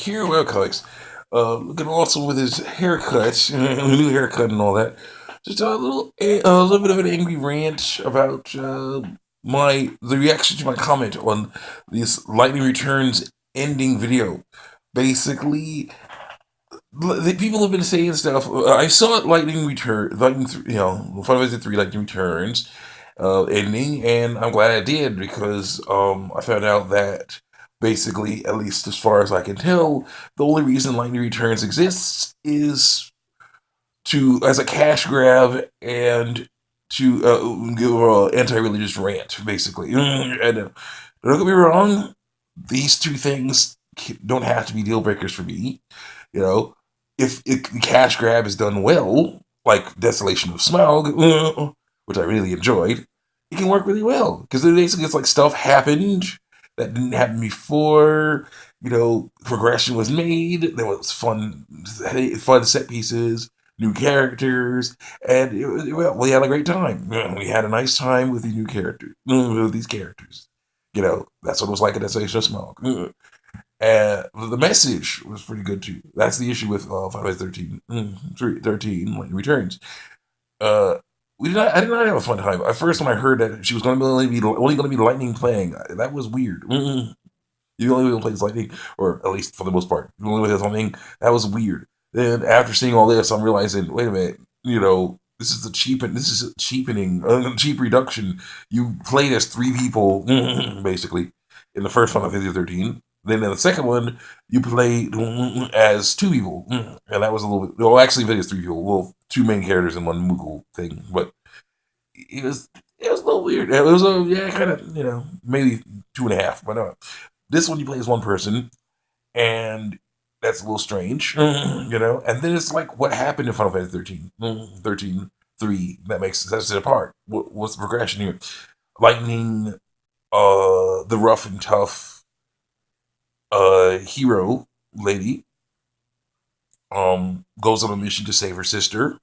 Hero Comics. Looking awesome with his haircut, new haircut and all that. Just a little bit of an angry rant about the reaction to my comment on this Lightning Returns ending video. Basically, the people have been saying stuff. I saw it Final Fantasy 3 Lightning Returns ending, and I'm glad I did because I found out that basically, at least as far as I can tell, the only reason Lightning Returns exists is to as a cash grab and to give an anti-religious rant, basically. And don't get me wrong, these two things don't have to be deal breakers for me. You know, if the cash grab is done well, like Desolation of Smaug, which I really enjoyed, it can work really well because basically it's like stuff happened that didn't happen before. Progression was made. There was fun set pieces, new characters, and well, we had a great time. We had a nice time with the new characters, with these characters. That's what it was like in Desolation of Smaug. And the message was pretty good too. That's the issue with Final Fantasy 13 when it returns. Uh, I did not have a fun time. At first, when I heard that she was going to only going to be Lightning playing, that was weird. You only able to play Lightning, or at least for the most part, you only play Lightning. That was weird. Then after seeing all this, I'm realizing, wait a minute, this is a cheapening, cheap reduction. You played as three people, basically, in the first Final Fantasy 13. Then in the second one, you played as two people, and that was a little bit. Well, actually, it is three people. Well, two main characters and one Moogle thing, but it was a little weird. It was kind of maybe two and a half, but this one you play as one person, and that's a little strange, And then it's like, what happened in Final Fantasy 13? 13 3 that sets it apart. What's the progression here? Lightning, the rough and tough hero lady, goes on a mission to save her sister,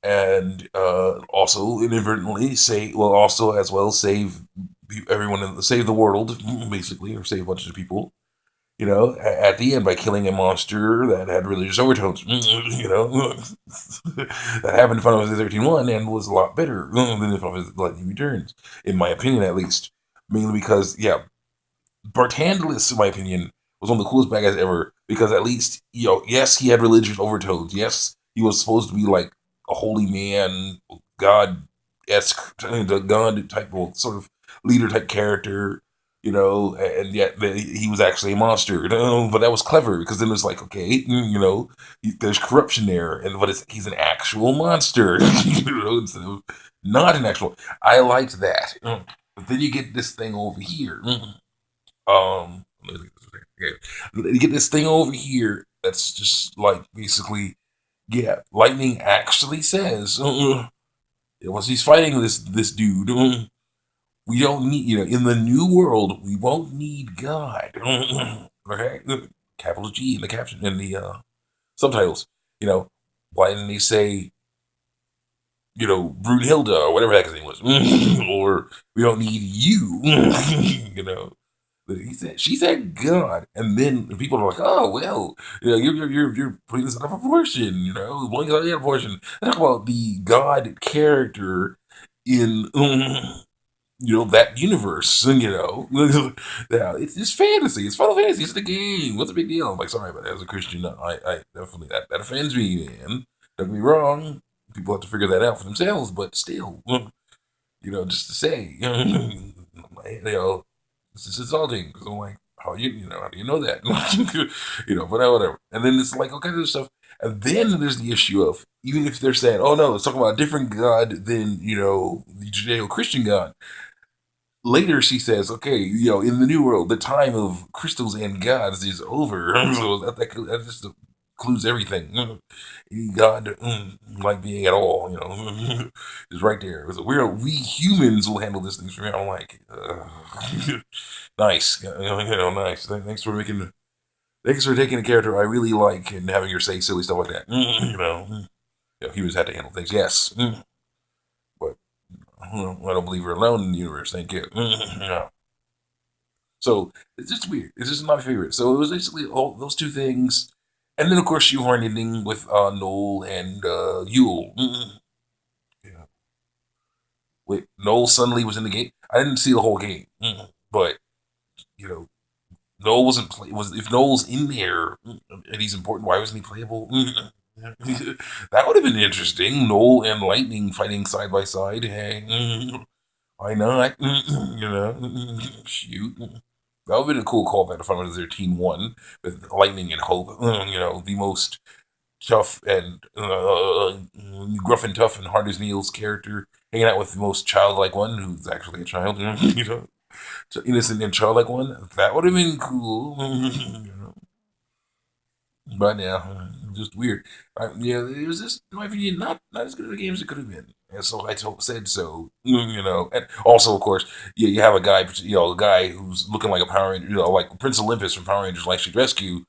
and also inadvertently save everyone, save the world, basically, or save a bunch of people. At the end by killing a monster that had religious overtones. That happened in Final Fantasy 13 and was a lot better than Final Fantasy Lightning Returns, in my opinion, at least. Mainly because, yeah, Bartandalus, in my opinion, was one of the coolest bad guys ever because at least, yes, he had religious overtones. Yes, he was supposed to be like a holy man, God esque, the God type of sort of leader type character, and yet he was actually a monster. But that was clever because then it's like, okay, there's corruption there, but he's an actual monster, instead of not an actual. I liked that. But then you get this thing over here. Okay. You get this thing over here that's just like basically, yeah. Lightning actually says, once he's fighting this dude, we don't need, in the new world, we won't need God. Okay, capital G in the caption in the subtitles. Why didn't they say, Brunhilde or whatever that his name was, or we don't need you, But she said God, and then people are like, "Oh well, you're putting this out of proportion, blowing it out of proportion." Talk about the God character in that universe, yeah, it's just fantasy. It's Final Fantasy. It's the game. What's the big deal? I'm like, sorry, but as a Christian, I definitely that offends me, man. Don't get me wrong. People have to figure that out for themselves, but still, just to say, this is insulting because I'm like, how do you know that? But whatever. And then it's like all kinds of stuff. And then there's the issue of even if they're saying, oh no, let's talk about a different God than the Judeo-Christian God. Later, she says, okay, in the new world, the time of crystals and gods is over. So that just includes everything. God, like being at all, is right there. So we humans will handle this thing for me. I'm like, nice, nice. Thanks for taking a character I really like and having her say silly stuff like that. Humans have to handle things. Yes, but I don't believe we're alone in the universe. Thank you. Yeah. So it's just weird. It's just my favorite. So it was basically all those two things, and then of course shoehorn ending with Noel and Yule. Yeah. Wait, Noel suddenly was in the game. I didn't see the whole game, but you know, Noel wasn't play. Was if Noel's in there and he's important, why wasn't he playable? That would have been interesting. Noel and Lightning fighting side by side. Hey, why not? Shoot. That would have been a cool callback to Final Fantasy 13 1 with Lightning and Hope. The most tough and gruff and tough and hard as nails character hanging out with the most childlike one who's actually a child. So innocent and childlike one. That would have been cool. But yeah, just weird. Yeah, it was just, in my opinion, not as good of a game as it could have been. And so said so. And also, of course, yeah, you have a guy who's looking like a Power Ranger, like Prince Olympus from Power Rangers: Light Street Rescue.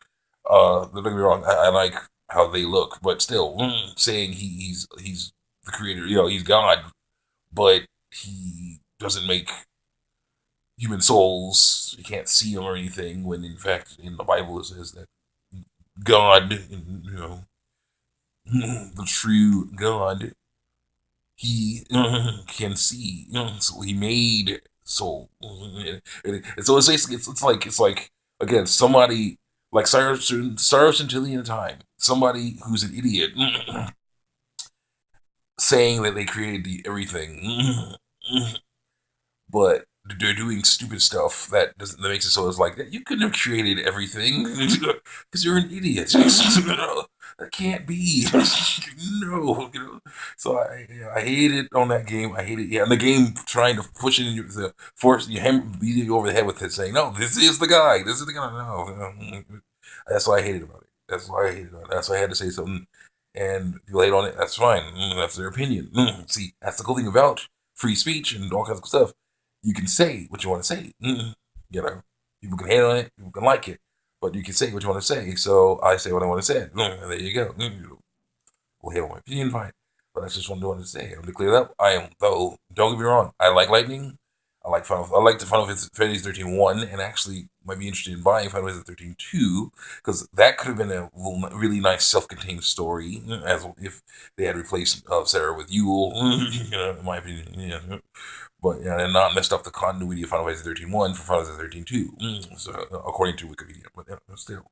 Don't get me wrong, I like how they look, but still, saying he's the creator, he's God, but he doesn't make human souls. You can't see them or anything. When in fact, in the Bible, it says that God, the true God, he can see. So he made soul. And so it's basically it's like again somebody like Cyrus Centillion time, somebody who's an idiot saying that they created everything, but they're doing stupid stuff that makes it so it's like you couldn't have created everything because you're an idiot. That can't be. No, So I hate it on that game. I hate it. Yeah, and the game trying to push it in the force you him beating you over the head with it, saying, "No, this is the guy. This is the guy." No, that's why I hated about it. That's why I hated about it. That's why I had to say something. And people hate on it. That's fine. That's their opinion. See, that's the cool thing about free speech and all kinds of stuff. You can say what you want to say. People can hate on it, people can like it, but you can say what you want to say. So I say what I want to say. And there you go. We'll hate on my opinion, fine. But that's just what I wanted to say. I'm to clear it up. I am though. Don't get me wrong. I like Lightning. I like the Final Fantasy 13 1, and actually might be interested in buying Final Fantasy 13 2, because that could have been a really nice self-contained story, as if they had replaced Sarah with Yule, in my opinion. Yeah. But yeah, and not messed up the continuity of Final Fantasy 13 1 for Final Fantasy 13 2. So, according to Wikipedia. But yeah, still.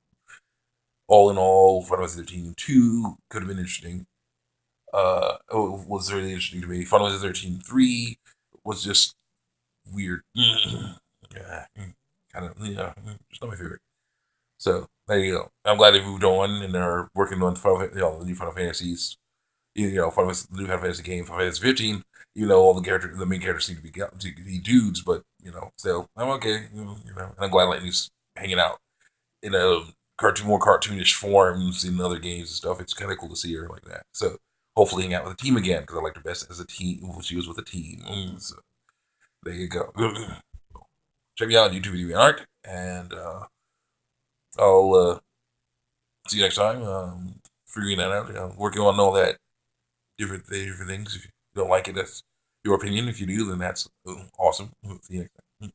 All in all, Final Fantasy 13 2 could have been interesting. Was really interesting to me. Final Fantasy 13 3 was just weird. Yeah, kind of, yeah, just not my favorite. So, there you go. I'm glad they moved on and are working on the new Final Fantasies. The new Final Fantasy game, Final Fantasy 15. All the main characters seem to be dudes, but still, I'm okay. And I'm glad Lightning's hanging out in a more cartoonish forms in other games and stuff. It's kind of cool to see her like that. So hopefully, hang out with the team again because I liked her best as a team when she was with a team. So there you go. Check me out on YouTube video art, and I'll see you next time. Figuring that out, working on all that different things. If you don't like it, that's your opinion. If you do, then that's awesome. See you next time.